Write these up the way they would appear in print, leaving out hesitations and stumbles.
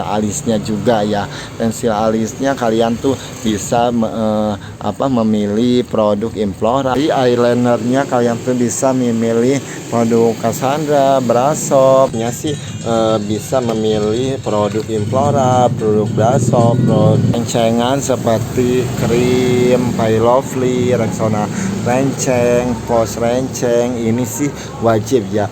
alisnya juga ya. Pensil alisnya kalian tuh bisa memilih produk Inflora. Di eyelinernya kalian tuh bisa memilih produk Cassandra, Brashop-nya sih bisa memilih produk Inflora, produk Brashop, produk rencengan seperti krim, Lovely, Rexona renceng, pos renceng, ini sih wajib ya.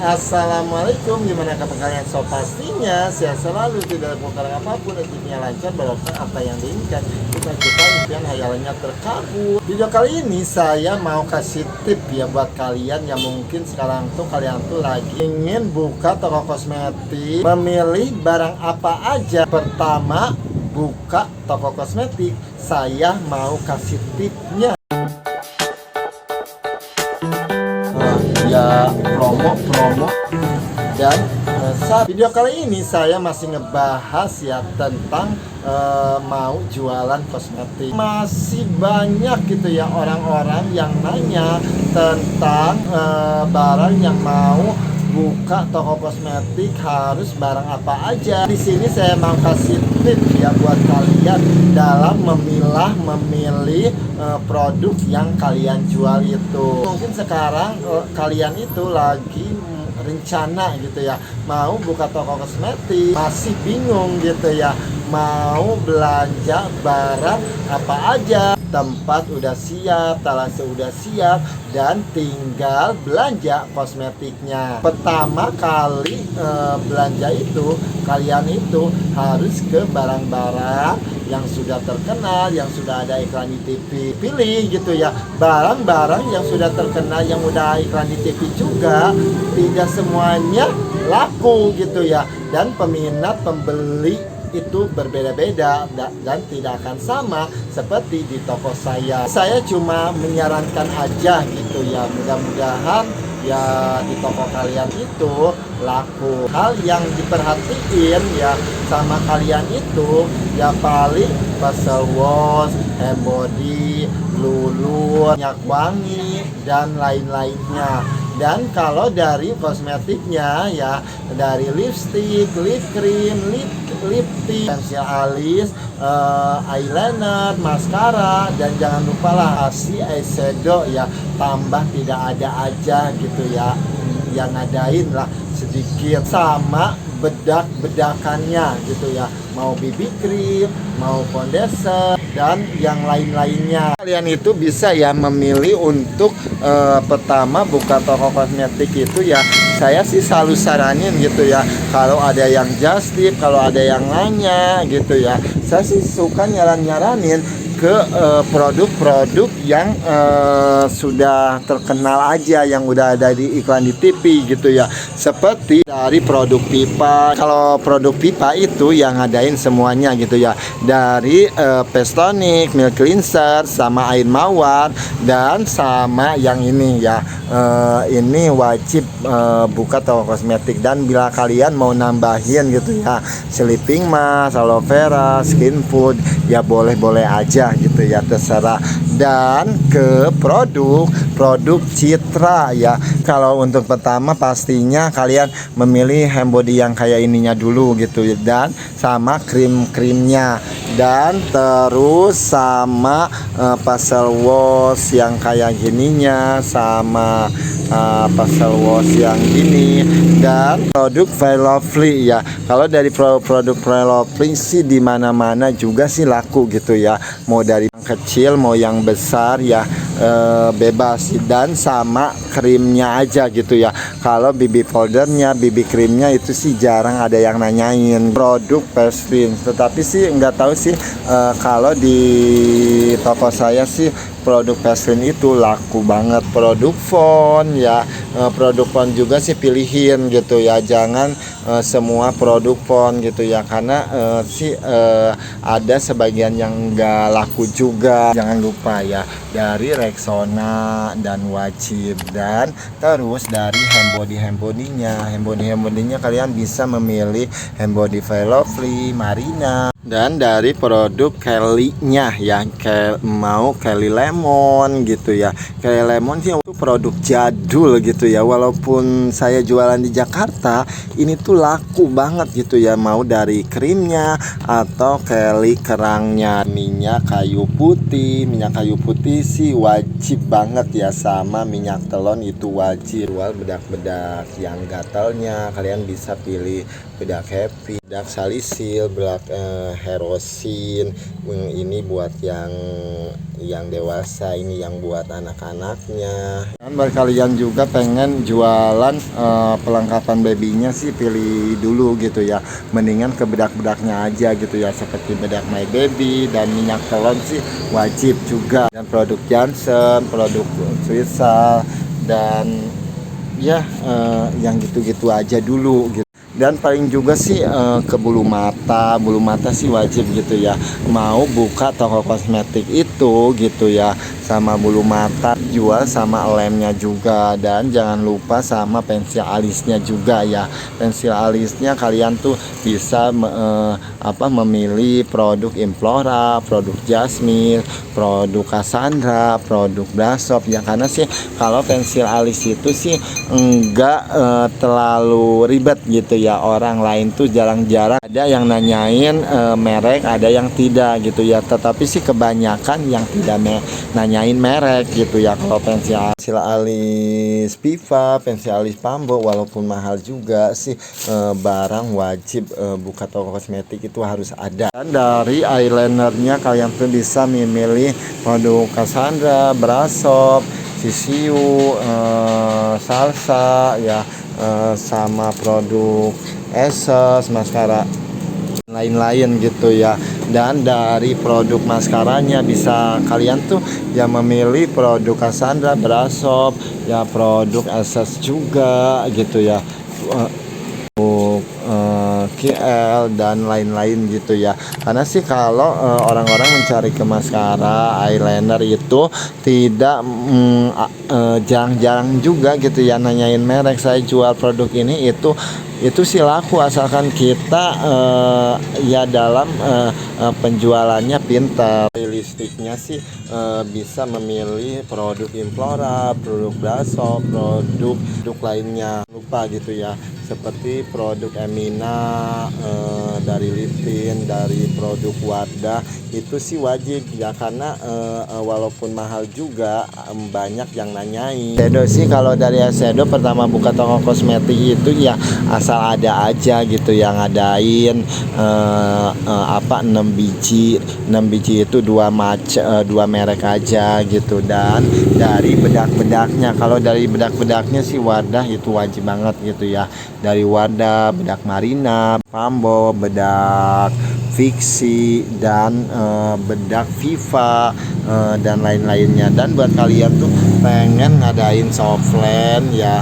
Assalamualaikum, gimana kabar kalian? So pastinya sehat selalu, tidak ada apapun, rezekinya lancar, barokah apa yang diinginkan, kita impian hayalannya terkabul. Video kali ini saya mau kasih tip ya buat kalian yang mungkin sekarang tuh kalian tuh lagi ingin buka toko kosmetik, memilih barang apa aja. Pertama, buka toko kosmetik, saya mau kasih tipnya. Ya promo dan video kali ini saya masih ngebahas ya tentang mau jualan kosmetik. Masih banyak gitu ya orang-orang yang nanya tentang barang yang mau buka toko kosmetik harus barang apa aja. Di sini saya mau kasih tips ya buat kalian dalam memilih produk yang kalian jual itu. Mungkin sekarang kalian itu lagi rencana gitu ya mau buka toko kosmetik, masih bingung gitu ya mau belanja barang apa aja. Tempat udah siap, talase udah siap, dan tinggal belanja kosmetiknya. Pertama kali belanja itu kalian itu harus ke barang-barang yang sudah terkenal, yang sudah ada iklan di TV. Pilih gitu ya barang-barang yang sudah terkenal, yang udah iklan di TV juga. Tidak semuanya laku gitu ya, dan peminat pembeli itu berbeda-beda dan tidak akan sama seperti di toko saya. Saya cuma menyarankan aja gitu ya, mudah-mudahan ya di toko kalian itu laku. Hal yang diperhatiin ya sama kalian itu ya paling Basa Wash, Embody, Lulu, minyak wangi, dan lain-lainnya. Dan kalau dari kosmetiknya ya dari lipstick, lip cream, lip tint, pensil alis, eyeliner, maskara, dan jangan lupa lah kasih eyeshadow ya, tambah tidak ada aja gitu ya, yang ngadain lah sedikit, sama bedakannya gitu ya, mau BB cream, mau foundation, dan yang lain-lainnya. Kalian itu bisa ya memilih untuk pertama buka toko kosmetik itu ya, saya sih selalu saranin gitu ya, kalau ada yang just tip, kalau ada yang nanya gitu ya, saya sih suka nyaranin ke produk-produk yang sudah terkenal aja, yang udah ada di iklan di TV gitu ya, seperti dari produk pipa. Kalau produk pipa itu yang ngadain semuanya gitu ya, dari Pestonic, milk cleanser, sama air mawar, dan sama yang ini ya, ini wajib buka toko kosmetik. Dan bila kalian mau nambahin gitu ya, sleeping mask, aloe vera, skin food, ya boleh-boleh aja gitu ya, terserah. Dan ke produk Citra ya, kalau untuk pertama pastinya kalian memilih handbody yang kayak ininya dulu gitu, dan sama krimnya, dan terus sama pastel wash yang kayak gininya, sama pastel wash yang gini, dan produk Lovely ya. Kalau dari produk Lovely sih di mana-mana juga sih laku gitu ya, mau dari yang kecil mau yang besar ya, bebas. Dan sama krimnya aja gitu ya. Kalau BB powdernya, BB krimnya itu sih jarang ada yang nanyain. Produk Vaseline, tetapi sih nggak tahu sih kalau di toko saya sih produk Vaseline itu laku banget. Produk font ya, produk font juga sih pilihin gitu ya, jangan semua produk font gitu ya, karena sih ada sebagian yang nggak laku juga. Jangan lupa ya dari Rexona dan wajib, dan terus dari handbody-nya kalian bisa memilih handbody Lovely, Marina, Dan dari produk Kelly-nya ya, mau Kelly Lemon gitu ya. Kelly Lemon sih itu produk jadul gitu ya. Walaupun saya jualan di Jakarta, ini tuh laku banget gitu ya. Mau dari krimnya atau Kelly kerangnya. Minyak kayu putih sih wajib banget ya, sama minyak telon itu wajib. Jual bedak-bedak yang gatalnya, kalian bisa pilih bedak happy, bedak salisil, bedak herosin. Ini buat yang dewasa, ini yang buat anak-anaknya. Dan bagi kalian juga pengen jualan perlengkapan babynya sih, pilih dulu gitu ya, mendingan ke bedak-bedaknya aja gitu ya, seperti bedak My Baby dan minyak telon sih wajib juga, dan produk Johnson, produk Swissal, dan ya yang gitu-gitu aja dulu gitu. Dan paling juga sih ke bulu mata sih wajib gitu ya, mau buka toko kosmetik itu gitu ya, sama bulu mata jual, sama lemnya juga. Dan jangan lupa sama pensil alisnya juga ya. Pensil alisnya kalian tuh bisa memilih produk Implora, produk Jasmine, produk Cassandra, produk Brashop ya. Karena sih kalau pensil alis itu sih enggak terlalu ribet gitu ya. Orang lain tuh jarang-jarang ada yang nanyain merek, ada yang tidak gitu ya. Tetapi sih kebanyakan yang tidak nanyain merek gitu ya. Kalau pensil alis Viva, pensil alis Pambo, walaupun mahal juga sih, barang wajib buka toko kosmetik itu harus ada. Dan dari eyelinernya kalian tuh bisa memilih produk Cassandra, Brashop, Sisiu, Salsa ya, sama produk Essence, maskara lain-lain gitu ya. Dan dari produk maskaranya bisa kalian tuh ya memilih produk Cassandra, Brashop ya, produk Essence juga gitu ya, KL dan lain-lain gitu ya. Karena sih kalau orang-orang mencari ke maskara, eyeliner itu tidak jarang-jarang juga gitu ya nanyain merek. Saya jual produk ini itu sih laku, asalkan kita ya dalam penjualannya pintar. Lipstiknya sih bisa memilih produk Implora, produk Brashop, produk lainnya lupa gitu ya, seperti produk Emina, dari Liptin, dari produk Wardah itu sih wajib ya. Karena walaupun mahal juga banyak yang nanyain. Eyeshadow sih kalau dari Eyeshadow pertama buka toko kosmetik itu ya asal ada aja gitu yang ngadain 6 biji itu dua merek aja gitu. Dan dari bedak-bedaknya, kalau dari bedak-bedaknya sih Wardah itu wajib banget gitu ya. Dari Wardah, bedak Marina, Pambo, bedak Fixi, dan bedak Viva, dan lain-lainnya. Dan buat kalian tuh pengen ngadain softland ya,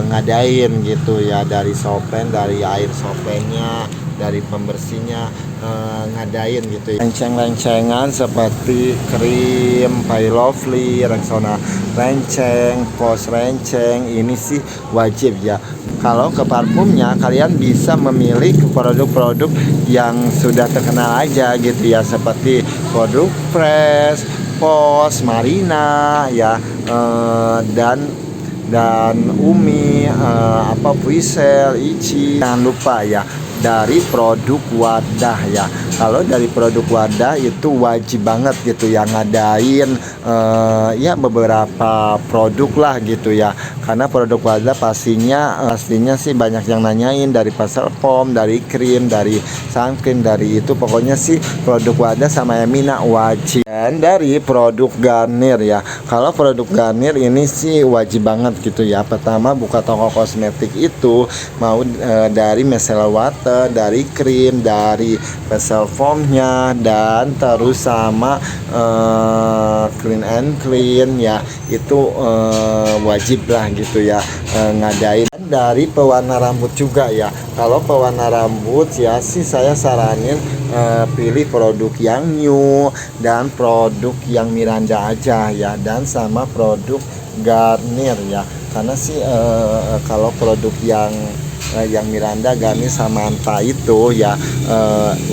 ngadain gitu ya, dari softland, dari air softlandnya, dari pembersihnya, ngadain gitu ya. Lenceng-lencengan seperti krim, Paylovely, Rexona lenceng, Pos lenceng, ini sih wajib ya. Kalau ke parfumnya kalian bisa memilih produk-produk yang sudah terkenal aja gitu ya, seperti produk Fresh, Pos, Marina ya, dan Umi, Puisel, Ichi. Jangan lupa ya dari produk Wardah ya. Kalau dari produk Wardah itu wajib banget gitu ya ngadain ya beberapa produk lah gitu ya. Karena produk Wardah pastinya sih banyak yang nanyain, dari pasal pom, dari krim, dari sun cream, dari itu pokoknya sih produk Wardah sama Emina wajib. Dan dari produk Garnier ya, kalau produk Garnier ini sih wajib banget gitu ya. Pertama buka toko kosmetik itu mau dari micellar water, dari krim, dari facial foamnya, dan terus sama clean and clean ya, itu wajib lah gitu ya ngadain. Dan dari pewarna rambut juga ya, kalau pewarna rambut ya sih saya saranin pilih produk yang new dan produk yang Miranda aja ya, dan sama produk Garnier ya. Karena sih kalau produk yang yang Miranda, Ganis, Samantha itu ya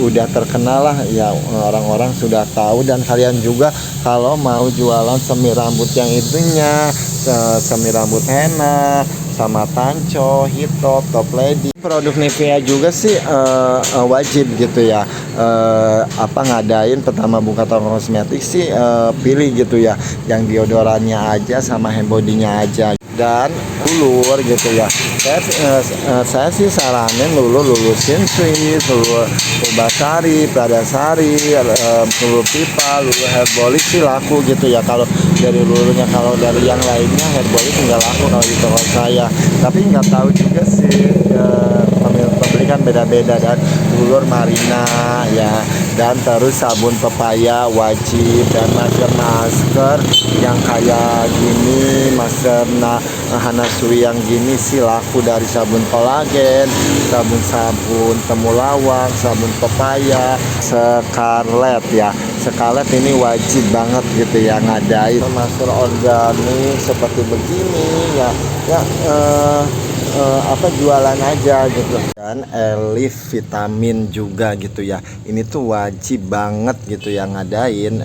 udah terkenal lah ya, orang-orang sudah tahu. Dan kalian juga kalau mau jualan semi rambut yang itunya, semi rambut henna sama tanco, hitop, top lady, produk Nivea juga sih wajib gitu ya, ngadain pertama buka toko kosmetik sih, pilih gitu ya yang deodorannya aja sama hand body-nya aja. Dan ulur gitu ya, saya sih saranin lulusin sih lulu Basari, Pradasari, lulu Pipa, lulu Herbolic sih laku gitu ya kalau dari lulunya. Kalau dari yang lainnya Herbolic nggak laku kalau di toko saya, tapi nggak tahu juga sih, pembeli kan beda-beda. Dan ulur Marina ya, dan terus sabun pepaya wajib, dan masker yang kayak gini, masker Hanasui yang gini sih laku, dari sabun kolagen, sabun temulawak, sabun pepaya, Scarlett ya. Scarlett ini wajib banget gitu ya ngadain masker organik seperti begini ya, jualan aja gitu. Dan Elif vitamin juga gitu ya, ini tuh wajib banget gitu yang ngadain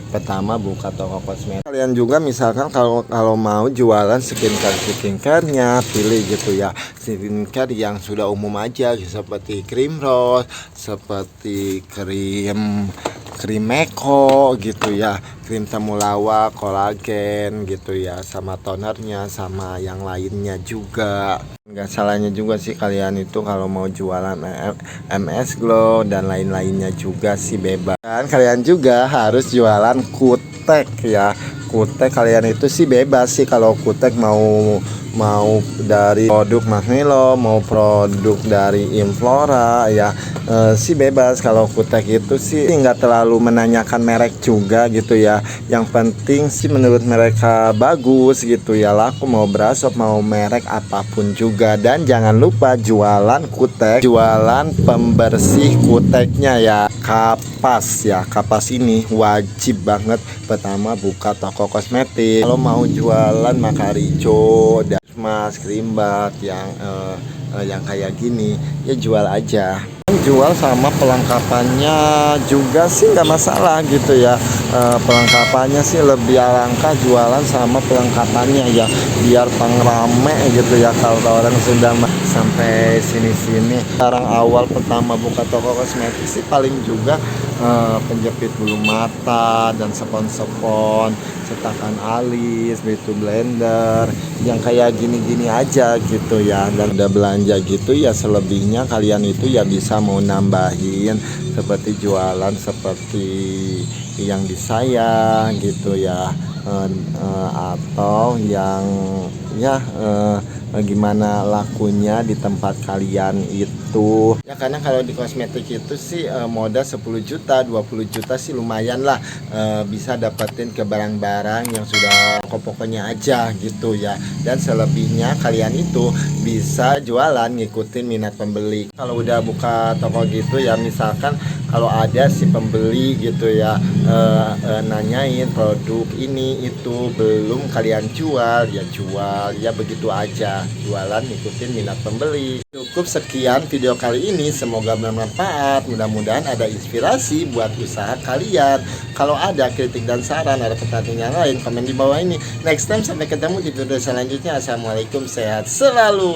pertama buka toko kosmetik. Kalian juga misalkan kalau mau jualan skincare-nya, pilih gitu ya skincare yang sudah umum aja, seperti krim rose, seperti krim Meko gitu ya, krim temulawak, kolagen gitu ya, sama tonernya, sama yang lainnya juga. Nggak salahnya juga sih kalian itu kalau mau jualan MS Glow dan lain-lainnya juga sih bebas. Dan kalian juga harus jualan kutek ya. Kutek kalian itu sih bebas sih, kalau kutek mau dari produk Magnilo, mau produk dari Inflora ya, sih bebas. Kalau kutek itu sih nggak terlalu menanyakan merek juga gitu ya, yang penting sih menurut mereka bagus gitu ya, laku, mau Brasop mau merek apapun juga. Dan jangan lupa jualan kutek, jualan pembersih kuteknya ya, kapas ya. Kapas ini wajib banget pertama buka toko kosmetik. Kalau mau jualan Makarijo dan Mas Krimbat yang kayak gini ya jual aja. Jual sama pelengkapannya juga sih nggak masalah gitu ya. Pelengkapannya sih lebih alangkah jualan sama pelengkapannya ya, biar pengrame gitu ya kalau orang sudah sampai sini-sini. Sekarang awal pertama buka toko kosmetik sih paling juga penjepit bulu mata dan spons-spons, cetakan alis, beauty blender, yang kayak gini-gini aja gitu ya. Dan udah belanja gitu ya, selebihnya kalian itu ya bisa mau nambahin seperti jualan seperti yang di saya gitu ya, atau yang ya gimana lakunya di tempat kalian itu ya. Karena kalau di kosmetik itu sih modal 10 juta 20 juta sih lumayan lah, bisa dapetin ke barang-barang yang sudah pokoknya aja gitu ya. Dan selebihnya kalian itu bisa jualan ngikutin minat pembeli. Kalau udah buka toko gitu ya, misalkan kalau ada si pembeli gitu ya, nanyain produk ini itu belum kalian jual ya begitu aja, jualan ngikutin minat pembeli. Cukup sekian video kali ini, semoga bermanfaat, mudah-mudahan ada inspirasi buat usaha kalian. Kalau ada kritik dan saran, ada pertanyaan yang lain, komen di bawah ini. Next time sampai ketemu di video selanjutnya. Assalamualaikum, sehat selalu.